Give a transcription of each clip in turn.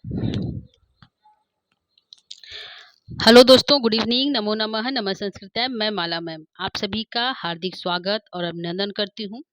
Hello दोस्तों, good evening, नमो नमः, नमः संस्कृतम। मैं माला मैम आप सभी का हार्दिक स्वागत और अभिनंदन करती हूँ।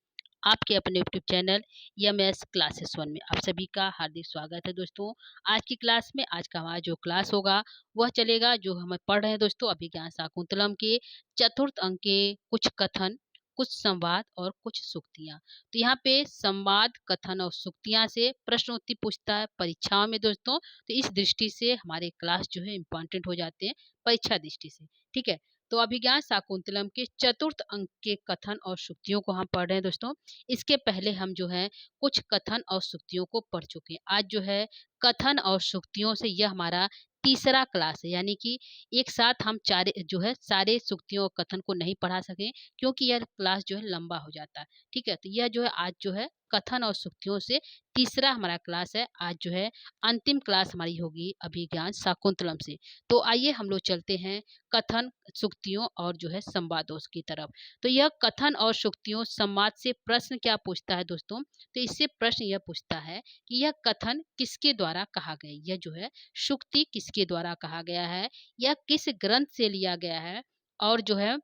आपके अपने YouTube channel MS classes one में आप सभी का हार्दिक स्वागत है दोस्तों। आज की क्लास में आज का हमारा जो क्लास होगा वह चलेगा, जो हम पढ़ रहे हैं दोस्तों अभिज्ञान शाकुंतलम के चतुर्थ अंक के कुछ कथन, कुछ संवाद और कुछ सूक्तियाँ। तो यहाँ पे संवाद, कथन और सूक्तियाँ से प्रश्न उत्तर पूछता है परीक्षाओं में दोस्तों। तो इस दृष्टि से हमारे क्लास जो है इम्पोर्टेंट हो जाते हैं परीक्षा दृष्टि से। ठीक है, तो अभिज्ञान शाकुंतलम के चतुर्थ अंक के कथन और सूक्तियों को हम पढ़ रहे हैं दोस्तों। इसके पहले हम जो है कुछ कथन और सूक्तियों को पढ़ चुके हैं। आज जो है कथन और सूक्तियों से यह हमारा तीसरा क्लास है, यानी कि एक साथ हम चार जो है सारे सूक्तियों और कथन को नहीं पढ़ा सके, क्योंकि यह क्लास जो है लंबा हो जाता है। ठीक है, तो यह जो है आज जो है कथन और सूक्तियों से तीसरा हमारा क्लास है। आज जो है अंतिम क्लास हमारी होगी अभिज्ञान शाकुंतलम से। तो आइए हम लोग चलते हैं कथन, सूक्तियों और जो है संवादों की तरफ। तो यह कथन और सूक्तियों संवाद से प्रश्न क्या पूछता है दोस्तों? तो इससे प्रश्न यह पूछता है कि यह कथन किसके द्वारा कहा गया, यह जो है सूक्ति किसके द्वारा कहा गया है, यह किस ग्रंथ से लिया गया है, और जो है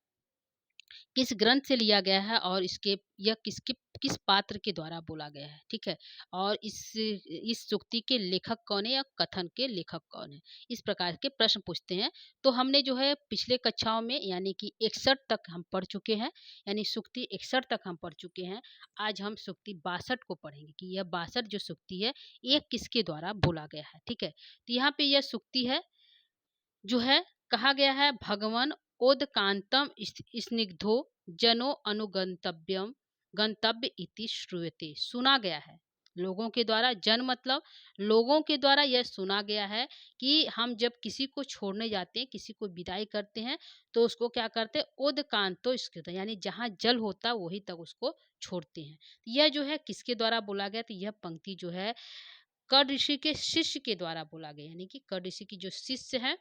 किस ग्रंथ से लिया गया है, और इसके यह किस पात्र के द्वारा बोला गया है। ठीक है, और इस सूक्ति के लेखक कौन है या कथन के लेखक कौन है, इस प्रकार के प्रश्न पूछते हैं। तो हमने जो है पिछले कक्षाओं में यानी कि 61 तक हम पढ़ चुके हैं, यानी सूक्ति 61 तक हम पढ़ चुके हैं। आज हम सूक्ति 62 को पढ़ेंगे कि यह 62 जो सूक्ति है ये किसके द्वारा बोला गया है। ठीक है, तो यहाँ पे यह सूक्ति है जो है कहा गया है, भगवन ओदकांतम स्निग्धो जनो अनुगंतव्यम गंतव्य इति श्रूयते। सुना गया है लोगों के द्वारा, जन मतलब लोगों के द्वारा यह सुना गया है कि हम जब किसी को छोड़ने जाते हैं, किसी को विदाई करते हैं, तो उसको क्या करते हैं, ओदकांतो स्कृत, यानी जहाँ जल होता है वहीं तक उसको छोड़ते हैं। यह जो है किसके द्वारा बोला गया, तो यह पंक्ति जो है कर्ण ऋषि के शिष्य के द्वारा बोला गया, यानी कि कर्ण ऋषि की जो शिष्य है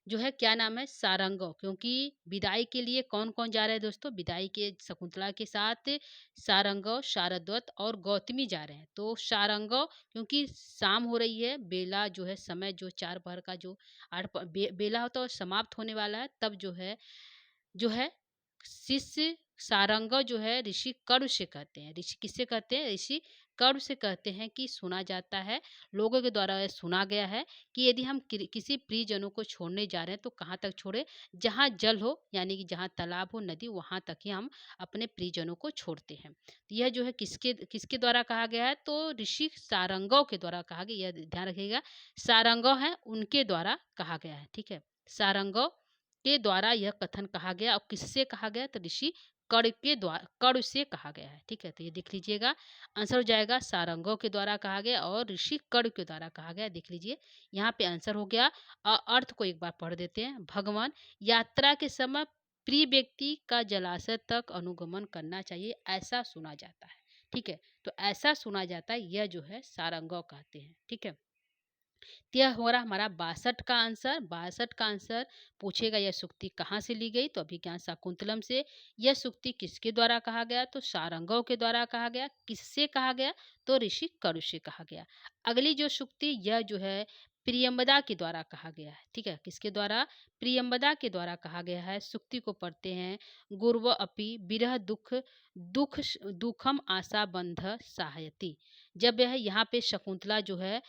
जो है क्या नाम है, सारंगो। क्योंकि विदाई के लिए कौन कौन जा रहे हैं दोस्तों, विदाई के शकुंतला के साथ सारंगो, शारद्वत और गौतमी जा रहे हैं। तो सारंगो, क्योंकि शाम हो रही है, बेला जो है समय जो 4 पहर का जो बेला होता है वो समाप्त होने वाला है, तब जो है शिष्य सारंग जो है ऋषि कर्ण से कहते हैं, ऋषि किससे कहते हैं, ऋषि कर्ण से कहते हैं कि सुना जाता है, लोगों के द्वारा यह सुना गया है कि यदि हम किसी प्रियजनों को छोड़ने जा रहे हैं तो कहाँ तक छोड़े, जहाँ जल हो, यानी कि जहाँ तालाब हो, नदी, वहाँ तक ही हम अपने प्रियजनों को छोड़ते हैं। तो यह जो है किसके किसके द्वारा कहा गया है, तो ऋषि सारंगों के द्वारा कहा गया, यह ध्यान रखिएगा, सारंगों है उनके द्वारा कहा गया है। ठीक है, सारंगों के द्वारा यह कथन कहा गया, और किससे कहा गया, तो ऋषि कर्ण के द्वारा, कर्ण से कहा गया है। ठीक है, तो ये देख लीजिएगा, आंसर हो जाएगा सारंगों के द्वारा कहा गया और ऋषि कर्ण के द्वारा कहा गया। देख लीजिए यहाँ पे आंसर हो गया। अर्थ को एक बार पढ़ देते हैं। भगवान यात्रा के समय प्रिय व्यक्ति का जलाशय तक अनुगमन करना चाहिए, ऐसा सुना जाता है। ठीक है, तो ऐसा सुना जाता है, यह जो है सारंगों कहते हैं। ठीक है, तो यह हो रहा हमारा 62 का आंसर। 62 का आंसर पूछेगा यह सूक्ति कहाँ से ली गई, तो अभिज्ञान शाकुंतलम से। यह सूक्ति किसके द्वारा कहा गया, तो सारंगों के द्वारा कहा गया। किससे कहा गया, तो ऋषि कर्ण से कहा गया। अगली जो सूक्ति यह जो है प्रियंबदा के द्वारा कहा गया है। ठीक है, किसके द्वारा, प्रियंबदा के द्वारा कहा गया है। सूक्ति को पढ़ते हैं। गुर्व अपि विरह दुखम आशा बंध सहायती। जब यह यहाँ पे शकुंतला जो है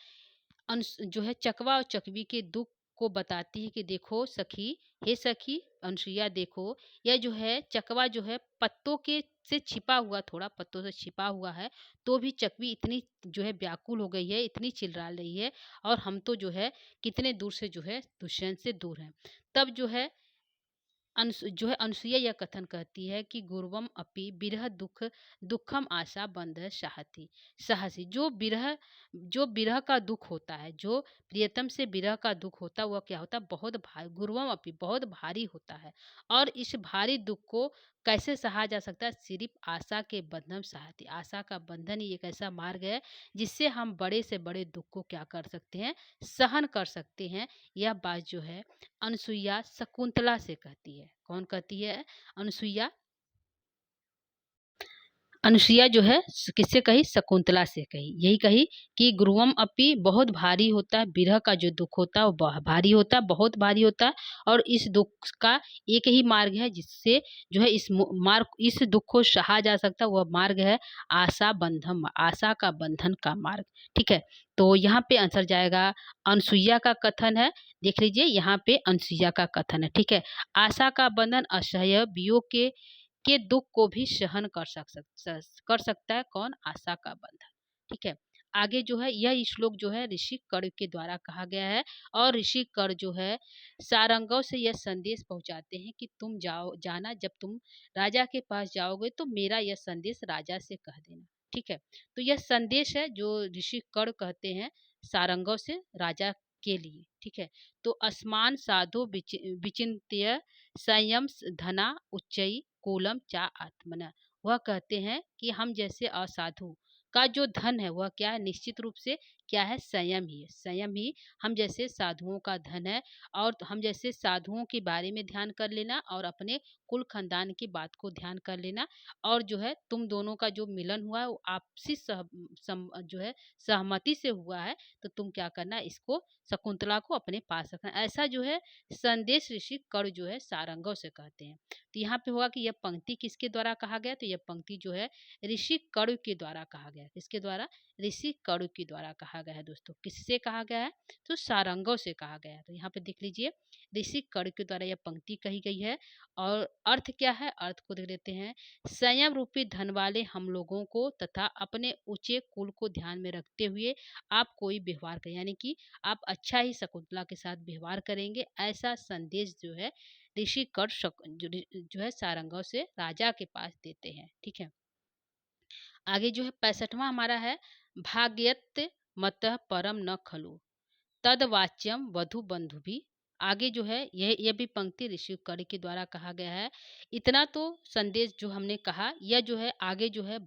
चकवा और चकवी के दुख को बताती है कि देखो सखी, हे सखी अनुसुईया, देखो यह जो है चकवा जो है पत्तों के से छिपा हुआ, थोड़ा पत्तों से छिपा हुआ है, तो भी चकवी इतनी जो है व्याकुल हो गई है, इतनी चिल्ला रही है, और हम तो जो है कितने दूर से जो है दुष्यंत से दूर हैं। तब जो है अनुसुईया यह कथन कहती है कि गुर्वम अपि विरह दुखम आशा बंध साहती साहसी। जो विरह का दुख होता है, जो प्रियतम से विरह का दुख होता है, वह क्या होता है, बहुत भारी, गुर्वम अपि बहुत भारी होता है। और इस भारी दुख को कैसे सहा जा सकता है, सिर्फ आशा के बंधन सहाती। आशा का बंधन ही एक ऐसा मार्ग है जिससे हम बड़े से बड़े दुख को क्या कर सकते हैं, सहन कर सकते हैं। यह बात जो है अनुसुईया शकुंतला से कहती है। कौन कहती है, अनुसुईया अनुसुईया जो है किससे कही? शकुंतला से कही। यही कही कि गुरुवम अपि, बहुत भारी होता है, विरह का जो दुख होता है वो भारी होता है, बहुत भारी होता है। और इस दुख का एक ही मार्ग है जिससे जो है इस दुख को सहा जा सकता है, वह मार्ग है आशा बंधन, आशा का बंधन का मार्ग। ठीक है, तो यहाँ पे आंसर जाएगा अनुसुईया का कथन है। देख लीजिए यहाँ पे अनुसुईया का कथन है। ठीक है, आशा का बंधन असह्य वियोग के दुख को भी सहन कर सकता है कौन? आशा का बंधन। ठीक है, आगे जो है यह श्लोक जो है ऋषि कर्ण के द्वारा कहा गया है। और ऋषि कर्ण जो है सारंगों से यह संदेश पहुंचाते हैं कि तुम जाना, जब तुम राजा के पास जाओगे तो मेरा यह संदेश राजा से कह देना। ठीक है, तो यह संदेश है जो ऋषि कर्ण कहते हैं सारंगों से राजा के लिए। ठीक है, तो अस्मान साधु विचिन्त्य संयम धना उच्चई कूलम चा आत्मना। वह कहते हैं कि हम जैसे असाधु का जो धन है वह क्या है? निश्चित रूप से क्या है? संयम ही है। संयम ही हम जैसे साधुओं का धन है। और हम जैसे साधुओं के बारे में ध्यान कर लेना और अपने कुल खानदान की बात को ध्यान कर लेना। और जो है तुम दोनों का जो मिलन हुआ है वो आपसी जो है सहमति से हुआ है। तो तुम क्या करना? इसको शकुंतला को अपने पास रखना। ऐसा जो है संदेश ऋषि कर्ण जो है सारंगों से कहते हैं। तो यहाँ पे होगा कि यह पंक्ति किसके द्वारा कहा गया? तो यह पंक्ति जो है ऋषि कर्ण के द्वारा कहा गया। किसके द्वारा? ऋषि कर्ण के द्वारा कहा गया है दोस्तों। किससे कहा गया है? तो सारंगों से कहा गया है। तो यहाँ पे देख लीजिए ऋषि कर्ण के द्वारा यह पंक्ति कही गई है। और अर्थ क्या है? अर्थ को देख लेते हैं। संयम रूपी धन वाले हम लोगों को तथा अपने ऊंचे कुल को ध्यान में रखते हुए आप कोई व्यवहार करें, यानी कि आप अच्छा ही शकुंतला के साथ व्यवहार करेंगे, ऐसा संदेश जो है ऋषि कर्ण जो है सारंगों से राजा के पास देते हैं। ठीक है, आगे जो है 65वां हमारा है भाग्यत मत परम न खलु तद वाच्यम वधु बंधु भी। आगे जो है यह भी पंक्ति ऋषि कर्ण के द्वारा कहा गया है। इतना तो संदेश जो हमने कहा, यह जो है आगे जो है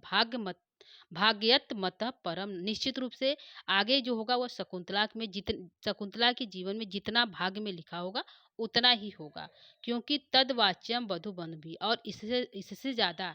भाग्यत मत परम, निश्चित रूप से आगे जो होगा वह शकुंतला के जीवन में जितना भाग्य में लिखा होगा उतना ही होगा। क्योंकि तद वाच्यम वधु बंधु भी, और इससे इससे ज्यादा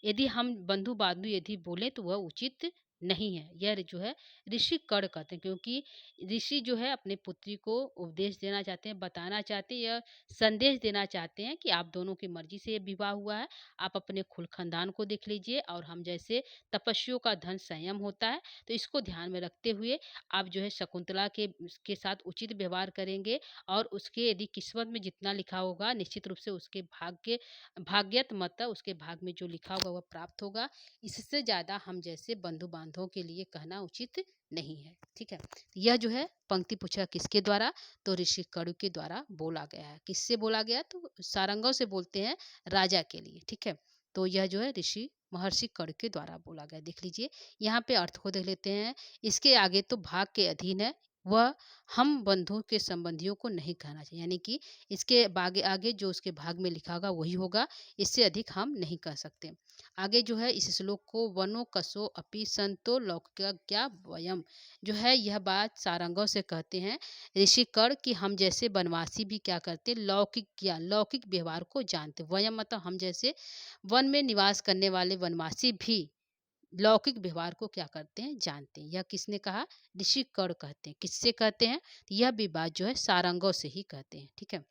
यदि हम बंधु बांधु यदि बोले तो वह उचित नहीं है। यह जो है ऋषि कर्ण कहते हैं, क्योंकि ऋषि जो है अपने पुत्री को उपदेश देना चाहते हैं, बताना चाहते हैं, यह संदेश देना चाहते हैं कि आप दोनों की मर्जी से ये विवाह हुआ है। आप अपने कुल खानदान को देख लीजिए, और हम जैसे तपस्वियों का धन संयम होता है, तो इसको ध्यान में रखते हुए आप जो है शकुंतला के साथ उचित व्यवहार करेंगे। और उसके यदि किस्मत में जितना लिखा होगा निश्चित रूप से उसके भाग्यत मत उसके भाग में जो लिखा होगा वह प्राप्त होगा। इससे ज्यादा हम जैसे बंधु बांधवों के लिए कहना उचित नहीं है। ठीक है, यह जो है पंक्ति पूछा किसके द्वारा? तो ऋषि कर्ण के द्वारा बोला गया है। किससे बोला गया? तो सारंगों से बोलते हैं राजा के लिए। ठीक है, तो यह जो है ऋषि महर्षि कर्ण के द्वारा बोला गया। देख लीजिए यहाँ पे अर्थ को देख लेते हैं। इसके आगे तो भाग के अधीन है, वह हम बंधुओं के संबंधियों को नहीं कहना चाहिए, यानी कि इसके आगे जो उसके भाग में लिखा होगा वही होगा, इससे अधिक हम नहीं कह सकते। आगे जो है इस श्लोक को वनो कसो अपि संतो लौकिका वयम, जो है यह बात सारंगों से कहते हैं ऋषि कर्ण कि हम जैसे वनवासी भी क्या करते, लौकिक व्यवहार को जानते। वयम मतलब हम जैसे वन में निवास करने वाले वनवासी भी लौकिक व्यवहार को क्या करते हैं? जानते हैं। यह किसने कहा? ऋषि कर्ण कहते हैं। किससे कहते हैं? यह भी बात जो है सारंगों से ही कहते हैं। ठीक है,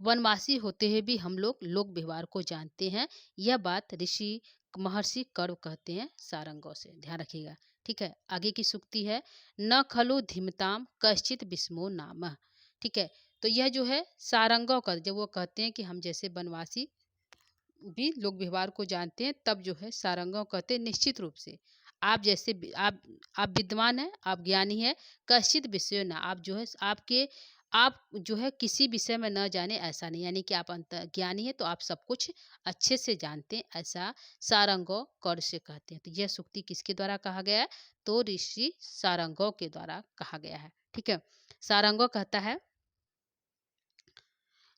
वनवासी होते हुए भी हम लोक व्यवहार को जानते हैं, यह बात ऋषि महर्षि कर्ण कहते हैं सारंगों से। ध्यान रखिएगा। ठीक है, आगे की सूक्ति है न खलु धीमताम कश्चित विस्मो नाम। ठीक है, तो यह जो है सारंगों का जब वो कहते हैं कि हम जैसे वनवासी भी लोक व्यवहार को जानते हैं, तब जो है सारंगों कहते हैं निश्चित रूप से आप जैसे आप विद्वान हैं, आप ज्ञानी हैं, कश्चित विषय न, आप जो है आप जो है किसी विषय में न जाने ऐसा नहीं, यानी कि आप अंत ज्ञानी है तो आप सब कुछ अच्छे से जानते हैं, ऐसा सारंगों कर्ण से कहते हैं। तो यह सूक्ति किसके द्वारा कहा गया है? तो ऋषि सारंगों के द्वारा कहा गया है। ठीक है, सारंगों कहता है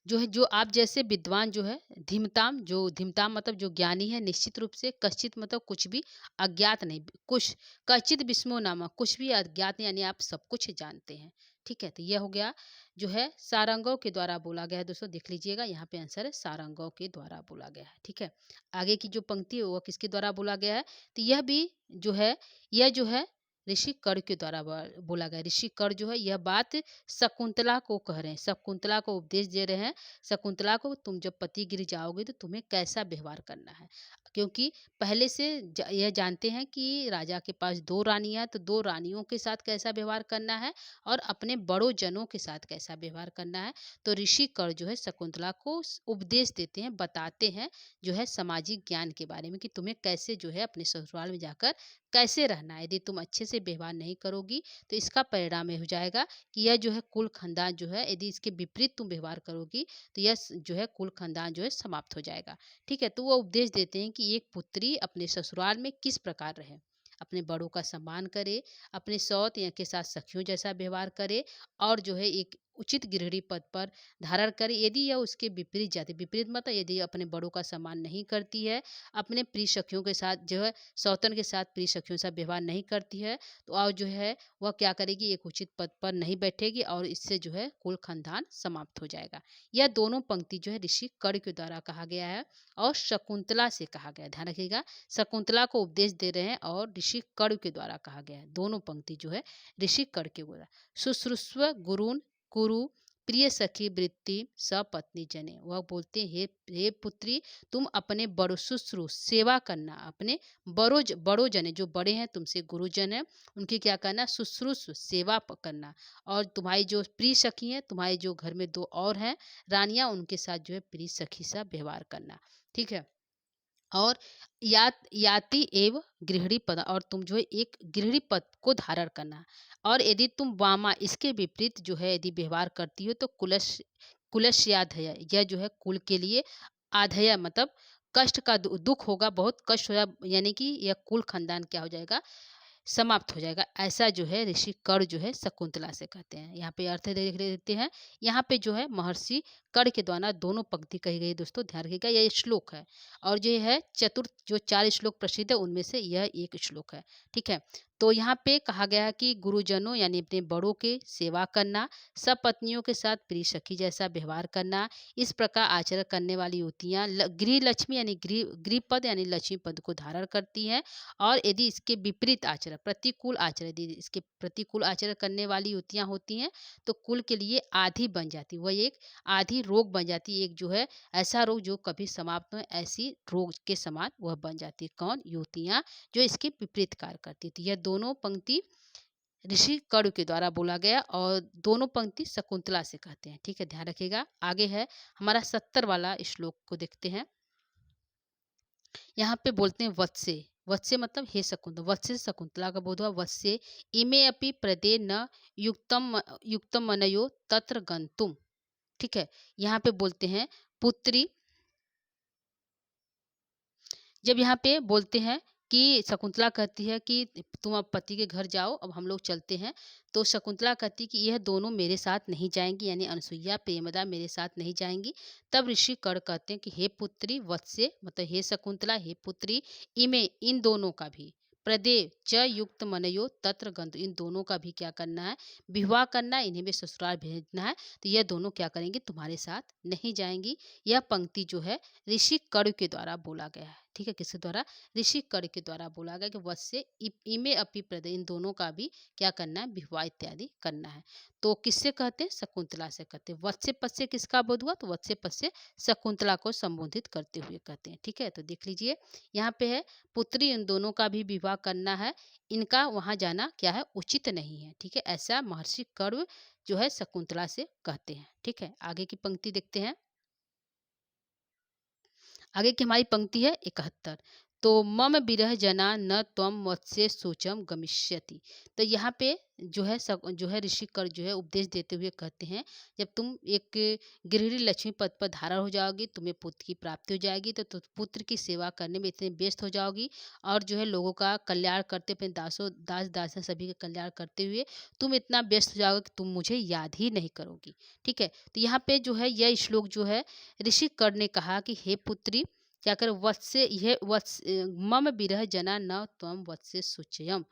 जो है जो आप जैसे विद्वान जो है धीमताम मतलब जो ज्ञानी है, निश्चित रूप से कश्चित मतलब कुछ भी अज्ञात नहीं, कुछ कश्चित विस्मो नामा कुछ भी अज्ञात नहीं, यानी आप सब कुछ जानते हैं। ठीक है, तो यह हो गया जो है सारंगों के द्वारा बोला गया है। दोस्तों देख लीजिएगा, यहाँ पे आंसर है सारंगों के द्वारा बोला गया है। ठीक है, आगे की जो पंक्ति है वो किसके द्वारा बोला गया है, तो यह भी जो है, यह जो है ऋषि कर के द्वारा बोला गया। ऋषि कर जो है यह बात शकुंतला को कह रहे हैं, शकुंतला को उपदेश दे रहे हैं। शकुंतला को तुम जब पति गिर जाओगे तो तुम्हें कैसा व्यवहार करना है, क्योंकि पहले से यह जानते हैं कि राजा के पास दो रानियां, तो दो रानियों के साथ कैसा व्यवहार करना है और अपने बड़ों जनों के साथ कैसा व्यवहार करना है। तो ऋषि कर जो है शकुंतला को उपदेश देते हैं, बताते हैं जो है सामाजिक ज्ञान के बारे में कि तुम्हें कैसे जो है अपने ससुराल में जाकर कैसे रहना है। यदि तुम अच्छे से व्यवहार नहीं करोगी तो इसका परिणाम ये हो जाएगा कि यह जो है कुल खानदान जो है, यदि इसके विपरीत तुम व्यवहार करोगी तो यह जो है कुल खानदान जो है समाप्त हो जाएगा। ठीक है, तो वो उपदेश देते हैं कि एक पुत्री अपने ससुराल में किस प्रकार रहे, अपने बड़ों का सम्मान करे, अपने सौत या के साथ सखियों जैसा व्यवहार करे और जो है एक उचित गृहिणी पद पर धारण करे। यदि यह उसके विपरीत जाती, विपरीत मतलब यदि अपने बड़ों का सम्मान नहीं करती है, अपने प्रिय सखियों के साथ जो है सौतन के साथ प्रिय सखियों से व्यवहार नहीं करती है, तो और जो है वह क्या करेगी, एक उचित पद पर नहीं बैठेगी और इससे जो है कुल खानदान समाप्त हो जाएगा। यह दोनों पंक्ति जो है ऋषि कर के द्वारा कहा गया है और शकुंतला से कहा गया। ध्यान रखिएगा, शकुंतला को उपदेश दे रहे हैं और ऋषि कर के द्वारा कहा गया है। दोनों पंक्ति जो है ऋषि कर के द्वारा। शुश्रूषव गुरुन कुरु प्रिय सखी वृत्ति सपत्नी जने। वह बोलते हैं हे पुत्री, तुम अपने बड़ों शुश्रूष सेवा करना, अपने बड़ों जने जो बड़े हैं तुमसे गुरुजन है उनकी क्या करना, शुश्रूष सेवा करना। और तुम्हारी जो प्रिय सखी है, तुम्हारे जो घर में दो और हैं रानियां, उनके साथ जो है प्रिय सखी सा व्यवहार करना। ठीक है, और याति एवं गृहिणी पद, और तुम जो है एक गृहिणी पद को धारण करना। और यदि तुम वामा इसके विपरीत जो है यदि व्यवहार करती हो तो कुलस्याधय, यह जो है कुल के लिए आधेय मतलब कष्ट का दुख होगा, बहुत कष्ट होगा, यानी कि यह कुल खानदान क्या हो जाएगा, समाप्त हो जाएगा। ऐसा जो है ऋषि कर जो है शकुंतला से कहते हैं। यहाँ पे अर्थ देख देते हैं, यहाँ पे जो है महर्षि कर के द्वारा दोनों पंक्ति कही गई। दोस्तों ध्यान रखिएगा, यह श्लोक है और जो है चतुर्थ जो 4 श्लोक प्रसिद्ध है उनमें से यह एक श्लोक है। ठीक है, तो यहाँ पे कहा गया है कि गुरुजनों यानी अपने बड़ों के सेवा करना, सब पत्नियों के साथ प्रिय सखी जैसा व्यवहार करना, इस प्रकार आचरण करने वाली युवतियाँ गृह लक्ष्मी यानी गृह पद यानी लक्ष्मी पद को धारण करती हैं। और यदि इसके विपरीत आचरण, प्रतिकूल आचरण, यदि इसके प्रतिकूल आचरण करने वाली युवतियाँ होती हैं तो कुल के लिए आधी बन जाती, वह एक आधी रोग बन जाती, एक जो है ऐसा रोग जो कभी समाप्त हो, ऐसी रोग के समान वह बन जाती है। कौन, युवतियाँ जो इसके विपरीत कार्य करती थी। यह दोनों पंक्ति ऋषि कर के द्वारा बोला गया और दोनों पंक्ति शकुंतला से कहते हैं। ठीक है, ध्यान रखिएगा। आगे है हमारा 70 वाला श्लोक को देखते हैं। यहाँ पे बोलते हैं वत्से, वत्से मतलब हे शकुंतला, वत्से शकुंतला का बोध हुआ। वत्से इमे अपि प्रदे न युक्तम मनयो तत्र गंतुम। ठीक है, यहाँ पे बोलते हैं पुत्री, जब यहाँ पे बोलते हैं कि शकुंतला कहती है कि तुम अब पति के घर जाओ, अब हम लोग चलते हैं, तो शकुंतला कहती कि यह दोनों मेरे साथ नहीं जाएंगी, यानी अनसुईया प्रेमदा मेरे साथ नहीं जाएंगी। तब ऋषि कर कहते हैं कि हे पुत्री वत्से मतलब हे शकुंतला, हे पुत्री, इमे इन दोनों का भी प्रदे च युक्त मनयो तत्र गंतु, इन दोनों का भी क्या करना है, विवाह करना है, इन्हें भी ससुराल भेजना है। तो यह दोनों क्या करेंगे, तुम्हारे साथ नहीं जाएंगी। यह पंक्ति जो है ऋषि कर के द्वारा बोला गया है। ठीक है, किसके द्वारा, ऋषि कर के द्वारा बोला गया कि वत्से इमे अपि प्रदे, इन दोनों का भी क्या करना है, विवाह इत्यादि करना है। तो किससे कहते हैं, शकुंतला से कहते हैं। वत्से पद से किसका बोध हुआ, तो वत्से पद से शकुंतला को संबोधित करते हुए कहते हैं। ठीक है, तो देख लीजिए यहाँ पे है पुत्री, इन दोनों का भी विवाह करना है, इनका वहां जाना क्या है, उचित नहीं है। ठीक है, ऐसा महर्षि कर जो है शकुंतला से कहते हैं। ठीक है, आगे की पंक्ति देखते हैं। आगे की हमारी पंक्ति है 71। तो मम बिरह जना न त्वम मत्स्य सोचम गमिष्यति। तो यहाँ पे जो है जो है ऋषि कर जो है उपदेश देते हुए कहते हैं, जब तुम एक गृहिणी लक्ष्मी पद पर धारण हो जाओगी, तुम्हें पुत्र की प्राप्ति हो जाएगी, तो पुत्र की सेवा करने में इतने व्यस्त हो जाओगी और जो है लोगों का कल्याण करते, अपने दास सभी का कल्याण करते हुए तुम इतना व्यस्त हो जाओगे कि तुम मुझे याद ही नहीं करोगी। ठीक है, तो यहाँ पे जो है यह श्लोक जो है ऋषि कर ने कहा कि हे पुत्री, क्या कर वत्से यह मम बिरह जना न त्वम वत्से सुचयम,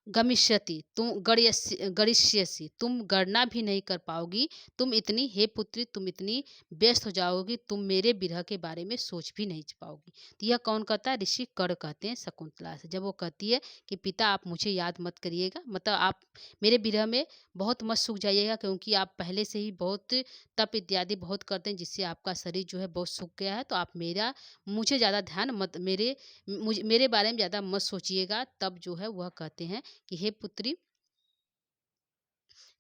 गमिष्यति तुम गरिष्यसि तुम गणना भी नहीं कर पाओगी। तुम इतनी हे पुत्री तुम इतनी व्यस्त हो जाओगी, तुम मेरे विरह के बारे में सोच भी नहीं पाओगी। तो यह कौन कहता है? ऋषि कर्ण कहते हैं शकुंतला से। जब वो कहती है कि पिता आप मुझे याद मत करिएगा, मतलब आप मेरे विरह में बहुत मत सूख जाइएगा, क्योंकि आप पहले से ही बहुत तप इत्यादि बहुत करते हैं, जिससे आपका शरीर जो है बहुत सूख गया है। तो आप मेरा मुझे ज़्यादा ध्यान मत मेरे बारे में ज़्यादा मत सोचिएगा। तब जो है वह कहते हैं कि हे पुत्री,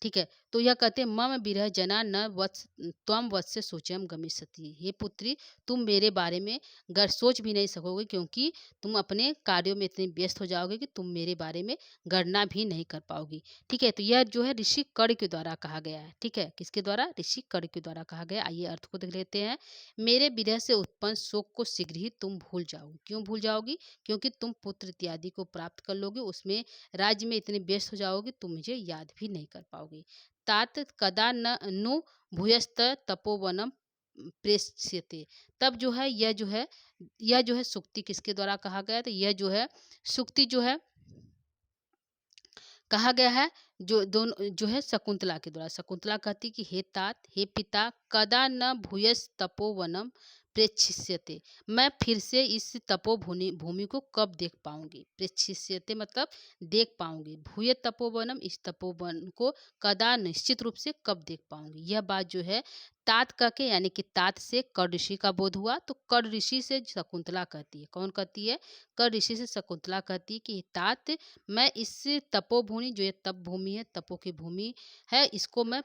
ठीक है, तो यह कहते हैं मम विरह जना न वत्स त्वम वत्स्य सोचम गमिष्यति। हे पुत्री, तुम मेरे बारे में गर सोच भी नहीं सकोगे, क्योंकि तुम अपने कार्यों में इतने व्यस्त हो जाओगे कि तुम मेरे बारे में गणना भी नहीं कर पाओगी। ठीक है, तो यह जो है ऋषि कर्ण के द्वारा कहा गया है। ठीक है, किसके द्वारा? ऋषि कर्ण के द्वारा कहा गया। आइए अर्थ को देख लेते हैं। मेरे विरह से उत्पन्न शोक को शीघ्र ही तुम भूल जाओगी। क्यों भूल जाओगी? क्योंकि तुम पुत्र इत्यादि को प्राप्त कर लोगे, उसमें राज्य में इतने व्यस्त हो जाओगे तुम मुझे याद भी नहीं कर पाओगे। तात कदा न नु भूयस्त तपोवनम प्रेष्यते। तब जो है यह जो है सुक्ति किसके द्वारा कहा गया? तो यह जो है सुक्ति जो है कहा गया है जो दोनों जो है शकुंतला के द्वारा। शकुंतला कहती कि हे तात, हे पिता, कदा न भूयस तपोवनम प्रेक्षिष्यते। मैं फिर से इस तपोभूमि भूमि को कब देख पाऊंगी? प्रेक्षिष्यते मतलब देख पाऊंगी। भूय तपोवनम, इस तपोवन को कदा निश्चित रूप से कब देख पाऊंगी। यह बात जो है तात कह के, यानी कि तात से कर्ण ऋषि का बोध हुआ, तो कर्ण ऋषि से शकुंतला कहती है। कौन कहती है? कर्ण ऋषि से शकुंतला कहती है कि तात, मैं इस तपोभूमि, जो ये तप भूमि है, तपो की भूमि है, इसको मैं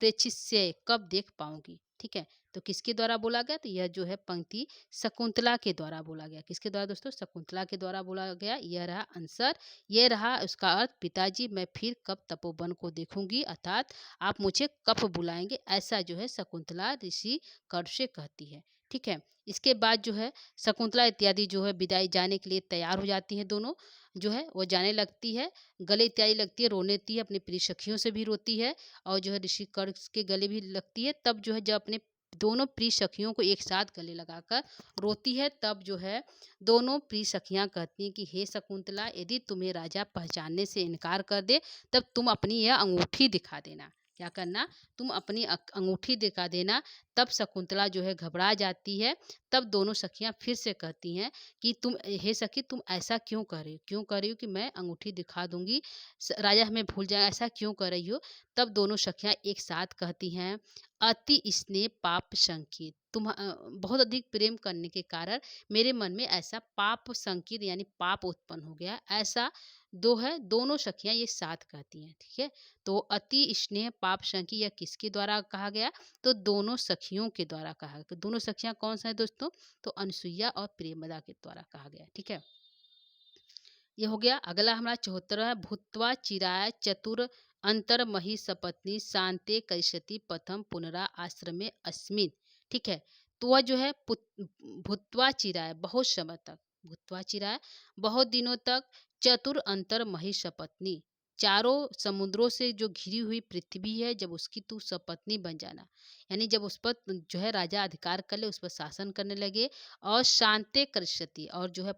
प्रेक्षिष्य कब देख पाऊंगी। ठीक है, तो किसके द्वारा बोला गया? तो यह जो है पंक्ति शकुंतला के द्वारा बोला गया। किसके द्वारा दोस्तों? शकुंतला के द्वारा बोला गया। यह रहा आंसर, यह रहा उसका अर्थ। पिताजी, मैं फिर कब तपोवन को देखूंगी, अर्थात आप मुझे कब बुलाएंगे, ऐसा जो है शकुंतला ऋषि कर्ण से कहती है। ठीक है, इसके बाद जो है शकुंतला इत्यादि जो है विदाई जाने के लिए तैयार हो जाती हैं। दोनों जो है वो जाने लगती है, गले इत्यादि लगती है, रोने लगती है, अपनी प्रिय सखियों से भी रोती है, और जो है ऋषि कर्ण के गले भी लगती है। तब जो है जब अपने दोनों प्रिय सखियों को एक साथ गले लगाकर रोती है, तब जो है दोनों प्रिय सखियां कहती हैं कि हे शकुंतला, यदि तुम्हें राजा पहचानने से इनकार कर दे, तब तुम अपनी यह अंगूठी दिखा देना। क्या करना? तुम अपनी अंगूठी दिखा देना। तब शकुंतला जो है घबरा जाती है। तब दोनों सखियां फिर से कहती हैं कि तुम, हे सखी, तुम ऐसा क्यों कर रही हो? क्यों कर रही हो कि मैं अंगूठी दिखा दूंगी, राजा हमें भूल जाए, ऐसा क्यों कर रही हो? तब दोनों सखियां एक साथ कहती हैं, अति स्नेह पाप संकित, तुम बहुत अधिक प्रेम करने के कारण मेरे मन में ऐसा पाप संकित यानी पाप उत्पन्न हो गया, ऐसा दोनों सखियां ये साथ कहती हैं। ठीक है, तो अति स्नेह पाप संकित यह किसके द्वारा कहा गया? तो दोनों सखियों के द्वारा कहा गया। दोनों सखियां कौन सा है दोस्तों? तो अनसुईया और प्रेमदा के द्वारा कहा गया। ठीक है, ये हो गया। अगला हमारा 74 है, भूत्वा चिराय चतुर अंतर मही सपत्नी शांते करिष्यति पथम पुनरा आश्रमे अस्मिन। ठीक है, तो वह जो है भूत्वा चिराय बहुत समय तक, भूत्वा चिराय बहुत दिनों तक, चतुर अंतर मही सपत्नी, चारों समुद्रों से जो घिरी हुई पृथ्वी है, जब उसकी तू सपत्नी बन जाना, यानी जब उस पर जो है राजा अधिकार कर ले, उस पर शासन करने लगे, और शांते करिष्यति, और जो है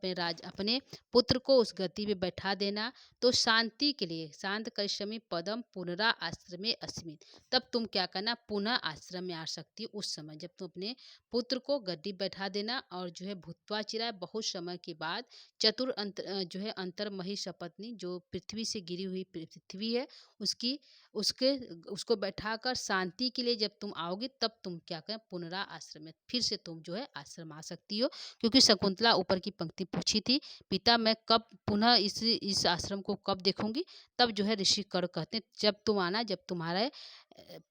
अपने पुत्र को उस गति पे बैठा देना, तो शांति के लिए शांत करिष्यमि पदम पुनरा आश्रमे अस्मिन, तब तुम क्या करना? पुनः आश्रम में आ सकती हो। उस समय जब तुम अपने पुत्र को गद्दी बैठा देना, और जो है भूतवा चिराय बहुत समय के बाद, चतुर जो है अंतर्मही सपत्नी, जो पृथ्वी से गिरी हुई पृथ्वी है, उसकी उसके उसको बैठाकर शांति के लिए जब तुम आओगे, तब तुम क्या करें? पुनरा आश्रम में फिर से तुम जो है आश्रम आ सकती हो। क्योंकि शकुंतला ऊपर की पंक्ति पूछी थी, पिता मैं कब पुनः इस आश्रम को कब देखूंगी? तब जो है ऋषि कर्ण कहते हैं, जब तुम आना, जब तुम्हारे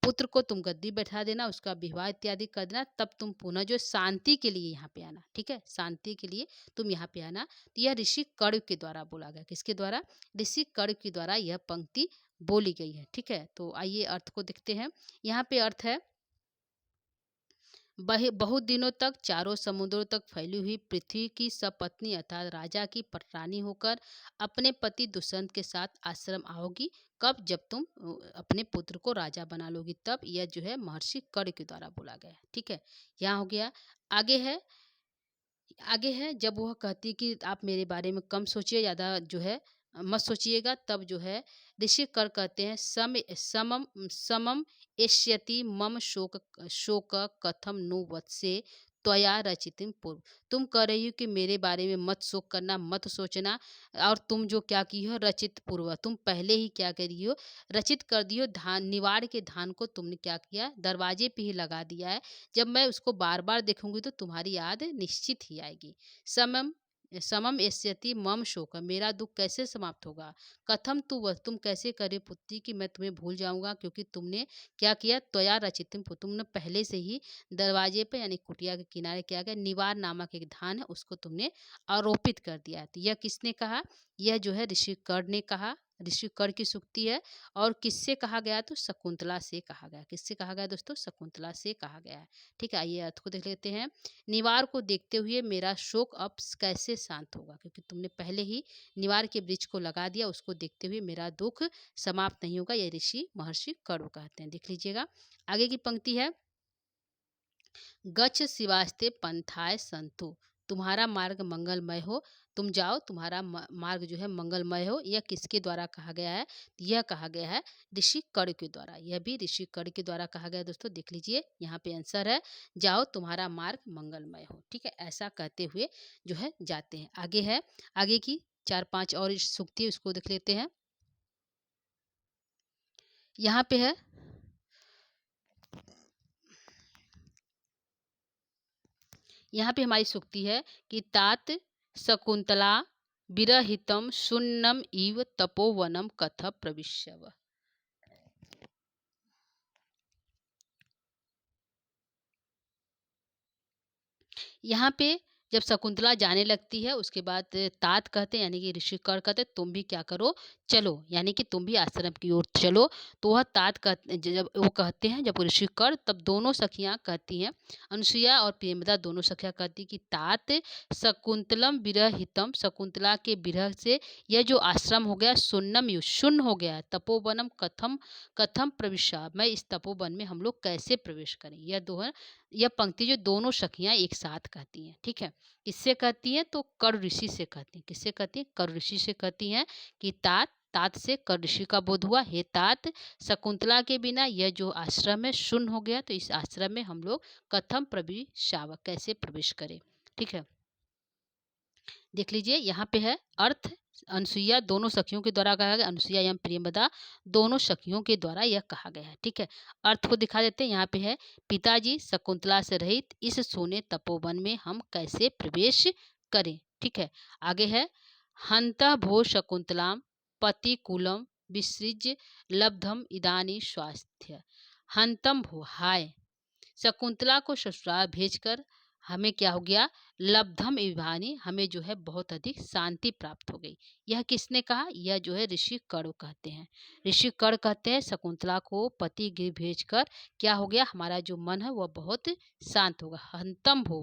पुत्र को तुम गद्दी बैठा देना, उसका विवाह इत्यादि कर देना, तब तुम पुनः जो शांति के लिए यहाँ पे आना। ठीक है, शांति के लिए तुम यहाँ पे आना। तो यह ऋषि कर्ण के द्वारा बोला गया। किसके द्वारा? ऋषि कर्ण के द्वारा यह पंक्ति बोली गई है। ठीक है, तो आइए अर्थ को देखते हैं। यहाँ पे अर्थ है, बहुत दिनों तक चारों समुद्रों तक फैली हुई पृथ्वी की सपत्नी अर्थात राजा की पटरानी होकर अपने पति दुष्यंत के साथ आश्रम आओगी। कब? जब तुम अपने पुत्र को राजा बना लोगी, तब यह जो है महर्षि कर्ण के द्वारा बोला गया है। ठीक है, यहाँ हो गया। आगे है, जब वह कहती कि आप मेरे बारे में कम सोचिए, ज़्यादा जो है मत सोचिएगा। तब जो है ऋषि कर कहते हैं समम समम एष्यति मम शोक शोक कथम नु वत्से त्वया रचितिम पूर्व। तुम कह रही हो कि मेरे बारे में मत शोक करना, मत सोचना, और तुम जो क्या की हो रचित पूर्व, तुम पहले ही क्या करी हो, रचित कर दियो। धान निवाड़ के धान को तुमने क्या किया, दरवाजे पे ही लगा दिया है। जब मैं उसको बार बार देखूंगी तो तुम्हारी याद निश्चित ही आएगी। समम समम एष्यति मम शोक, मेरा दुख कैसे समाप्त होगा। कथम तु वह, तुम कैसे करे पुत्री कि मैं तुम्हें भूल जाऊंगा, क्योंकि तुमने क्या किया, त्वया रचितम, तुमने पहले से ही दरवाजे पे यानी कुटिया के किनारे क्या गया, निवार नामक एक धान है उसको तुमने आरोपित कर दिया है। तो यह किसने कहा, यह जो है ऋषि कर ने कहा। ऋषि कर की सूक्ति है। और किससे कहा गया, तो शकुंतला से कहा गया। किससे कहा गया दोस्तों, शकुंतला से कहा गया है। ठीक है, आइए अर्थ को देख लेते हैं। निवार को देखते हुए मेरा शोक अब कैसे शांत होगा, क्योंकि तुमने पहले ही निवार के वृक्ष को लगा दिया, उसको देखते हुए मेरा दुख समाप्त नहीं होगा। यह ऋषि महर्षि करो कहते हैं। देख लीजिएगा आगे की पंक्ति है, गच्छ शिवास्ते पंथाय संतु, तुम्हारा मार्ग मंगलमय हो, तुम जाओ, तुम्हारा मार्ग जो है मंगलमय हो। यह किसके द्वारा कहा गया है, यह कहा गया है ऋषि कड़ के द्वारा। यह भी ऋषि कड़ के द्वारा कहा गया है दोस्तों। देख लीजिए यहाँ पे आंसर है, जाओ तुम्हारा मार्ग मंगलमय हो। ठीक है, ऐसा कहते हुए जो है जाते हैं। आगे है, आगे की 4-5 और सूक्ति उसको देख लेते हैं। यहाँ पे है, यहाँ पे हमारी सूक्ति है कि तात शकुंतला विरहितम शून्यम इव तपोवनम कथ प्रविश्यव। यहाँ पे जब शकुंतला जाने लगती है, उसके बाद तात कहते हैं यानी कि ऋषि कर कहते हैं, तुम भी क्या करो, चलो, यानी कि तुम भी आश्रम की ओर चलो। तो वह तात कहते, जब वो कहते हैं, जब ऋषि कर, तब दोनों सखियां कहती हैं, अनुसुईया और प्रेमदा दोनों सखियां कहती कि तात शकुंतलम विरहितम, शकुंतला के विरह से यह जो आश्रम हो गया शून्यम शून्य हो गया है, तपोवनम कथम कथम प्रविशा, मैं इस तपोवन में हम लोग कैसे प्रवेश करें। यह पंक्ति जो दोनों सखियां एक साथ कहती हैं। ठीक है, किससे कहती हैं, तो कर ऋषि से कहती हैं। किससे कहती हैं, कर ऋषि से कहती हैं कि तात, तात से कर ऋषि का बोध हुआ, हे तात, शकुंतला के बिना यह जो आश्रम है शून्य हो गया, तो इस आश्रम में हम लोग कथम प्रवेशाव, कैसे प्रवेश करें। ठीक है, देख लीजिए यहाँ पे है अर्थ, अनुसुईया दोनों सखियों के द्वारा कहा गया, अनुसुईया एवं प्रेमदा दोनों सखियों के द्वारा यह कहा गया है। ठीक है, अर्थ को दिखा देते हैं। यहाँ पे है, पिताजी शकुंतला से रहित इस सोने तपोवन में हम कैसे प्रवेश करें। ठीक है, आगे है, हंत भो शकुंतलाम पतिकुलम विसृज्य लब्धम इदानी स्वास्थ्य, हंतम भो, हाय, शकुंतला को ससुराल भेजकर हमें क्या हो गया, लब्धम इवानी, हमें जो है बहुत अधिक शांति प्राप्त हो गई। यह किसने कहा, यह जो है ऋषि कड़ कहते हैं। ऋषि कड़ कहते हैं शकुंतला को पति गृह भेजकर क्या हो गया, हमारा जो मन है वह बहुत शांत होगा। हंतम भो,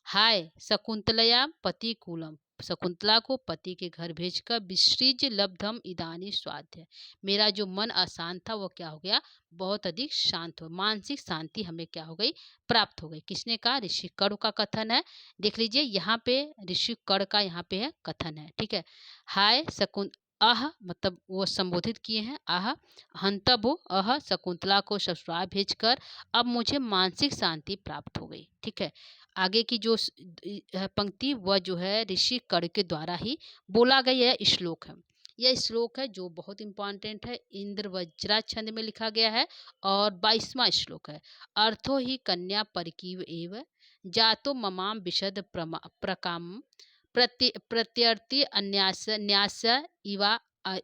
हाय शकुंतलया पति कूलम, शकुंतला को पति के घर भेजकर विसृज लब्धम इदानी स्वाध्य, मेरा जो मन अशांत था वो क्या हो गया, बहुत अधिक शांत हो, मानसिक शांति हमें क्या हो गई, प्राप्त हो गई। किसने कहा, ऋषि कड़ का कथन है। देख लीजिए यहाँ पे ऋषि कड़ का यहाँ पे है कथन है। ठीक है, हाय शकुन अह, मतलब वो संबोधित किए हैं, आह हंतभो, अह शकुंतला को ससुराल भेजकर अब मुझे मानसिक शांति प्राप्त हो गई। ठीक है, आगे की जो पंक्ति वह जो है ऋषि कड़ के द्वारा ही बोला गया यह श्लोक है। यह श्लोक है जो बहुत इंपॉर्टेंट है, इंद्र वज्रा छंद में लिखा गया है और 22वां श्लोक है। अर्थो ही कन्या परिकीव एव जातो ममाम विशद प्रकाम प्रत्यर्थी अन्यास न्यास इवा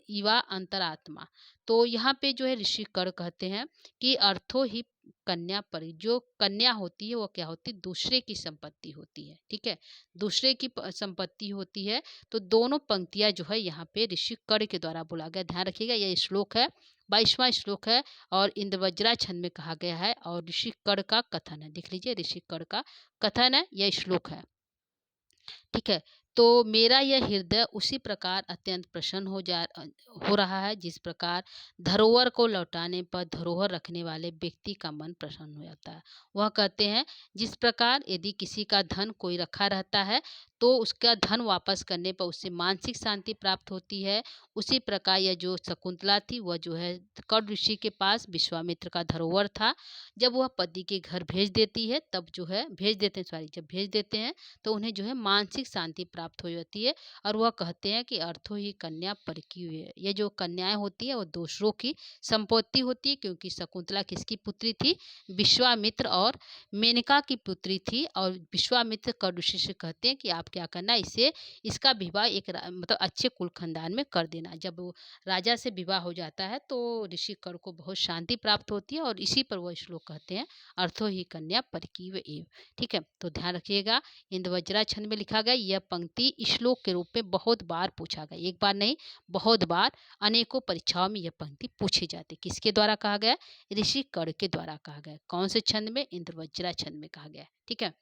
इवा अंतरात्मा। तो यहाँ पे जो है ऋषि कड़ कहते हैं कि अर्थो ही कन्या पर, जो कन्या होती है वो क्या होती है, दूसरे की संपत्ति होती है। ठीक है, दूसरे की संपत्ति होती है। तो दोनों पंक्तियां जो है यहाँ पे ऋषि कड़ के द्वारा बोला गया। ध्यान रखिएगा, यह श्लोक है 22वां श्लोक है और इंद्रवज्रा छंद में कहा गया है और ऋषि कड़ का कथन है। देख लीजिए ऋषि कड़ का कथन है, यह श्लोक है। ठीक है, तो मेरा यह हृदय उसी प्रकार अत्यंत प्रसन्न हो रहा है जिस प्रकार धरोहर को लौटाने पर धरोहर रखने वाले व्यक्ति का मन प्रसन्न हो जाता है। वह कहते हैं जिस प्रकार यदि किसी का धन कोई रखा रहता है तो उसका धन वापस करने पर उससे मानसिक शांति प्राप्त होती है। उसी प्रकार यह जो शकुंतला थी वह जो है कर्ण ऋषि के पास विश्वामित्र का धरोहर था। जब वह पति के घर भेज देती है तब जो है भेज देते हैं सॉरी जब भेज देते हैं तो उन्हें जो है मानसिक शांति प्राप्त हो जाती है और वह कहते हैं कि अर्थो ही कन्या पर की हुई है। ये जो कन्याएं होती है वो दूसरों की संपत्ति होती है क्योंकि शकुंतला किसकी पुत्री थी? विश्वामित्र और मेनका की पुत्री थी और विश्वामित्र कर्ण ऋषि से कहते हैं कि आप क्या करना इसे इसका विवाह एक मतलब अच्छे कुल खानदान में कर देना। जब वो राजा से विवाह हो जाता है तो ऋषि कर्ण को बहुत शांति प्राप्त होती है और इसी पर वह श्लोक कहते हैं अर्थो ही कन्या परकीव एव। ठीक है, तो ध्यान रखिएगा इंदवज्रा छंद में लिखा गया यह पंक्ति श्लोक के रूप में बहुत बार पूछा गया, एक बार नहीं बहुत बार अनेकों परीक्षाओं में यह पंक्ति पूछी जाती। किसके द्वारा कहा गया? ऋषि कर्ण के द्वारा कहा गया। कौन से छंद में? इंद्रवज्रा छंद में कहा गया। ठीक है,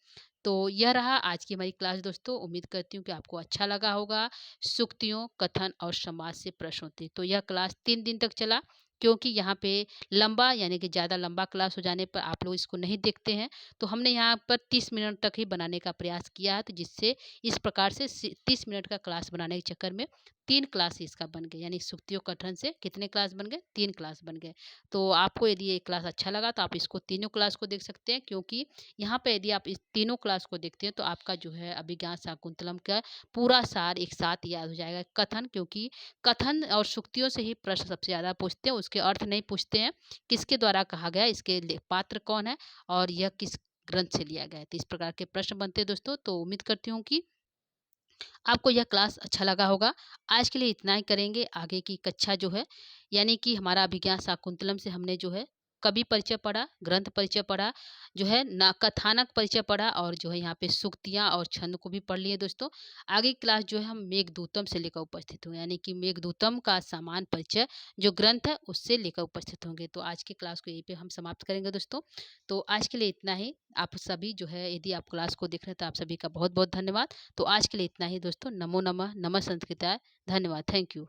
तो यह रहा आज की हमारी क्लास दोस्तों। उम्मीद करती हूँ कि आपको अच्छा लगा होगा। सूक्तियों, कथन और समाज से प्रश्न होते तो यह क्लास 3 दिन तक चला क्योंकि यहाँ पे लंबा यानी कि ज़्यादा लंबा क्लास हो जाने पर आप लोग इसको नहीं देखते हैं तो हमने यहाँ पर 30 मिनट तक ही बनाने का प्रयास किया है। तो जिससे इस प्रकार से 30 मिनट का क्लास बनाने के चक्कर में 3 क्लास इसका बन गए यानी सूक्तियों कथन से कितने क्लास बन गए? 3 क्लास बन गए। तो आपको यदि ये क्लास अच्छा लगा तो आप इसको तीनों क्लास को देख सकते हैं क्योंकि यहाँ पे यदि आप इस तीनों क्लास को देखते हैं तो आपका जो है अभिज्ञान शाकुंतलम का पूरा सार एक साथ याद हो जाएगा। कथन क्योंकि कथन और सूक्तियों से ही प्रश्न सबसे ज़्यादा पूछते हैं, उसके अर्थ नहीं पूछते हैं। किसके द्वारा कहा गया, इसके पात्र कौन है और यह किस ग्रंथ से लिया गया है। तो इस प्रकार के प्रश्न बनते हैं दोस्तों। तो उम्मीद करती हूँ कि आपको यह क्लास अच्छा लगा होगा। आज के लिए इतना ही करेंगे। आगे की कक्षा जो है यानी कि हमारा अभिज्ञान शाकुंतलम से हमने जो है कवि परिचय पढ़ा, ग्रंथ परिचय पढ़ा, जो है ना कथानक परिचय पढ़ा और जो है यहाँ पे सूक्तियाँ और छंद को भी पढ़ लिए दोस्तों। आगे क्लास जो है हम मेघदूतम से लेकर उपस्थित होंगे यानी कि मेघदूतम का सामान्य परिचय जो ग्रंथ है उससे लेकर उपस्थित होंगे। तो आज की क्लास को यहीं पे हम समाप्त करेंगे दोस्तों। तो आज के लिए इतना ही। आप सभी जो है यदि आप क्लास को देख रहे हैं तो आप सभी का बहुत बहुत धन्यवाद। तो आज के लिए इतना ही दोस्तों। नमो नमः, नमः संस्कृताय, धन्यवाद, थैंक यू।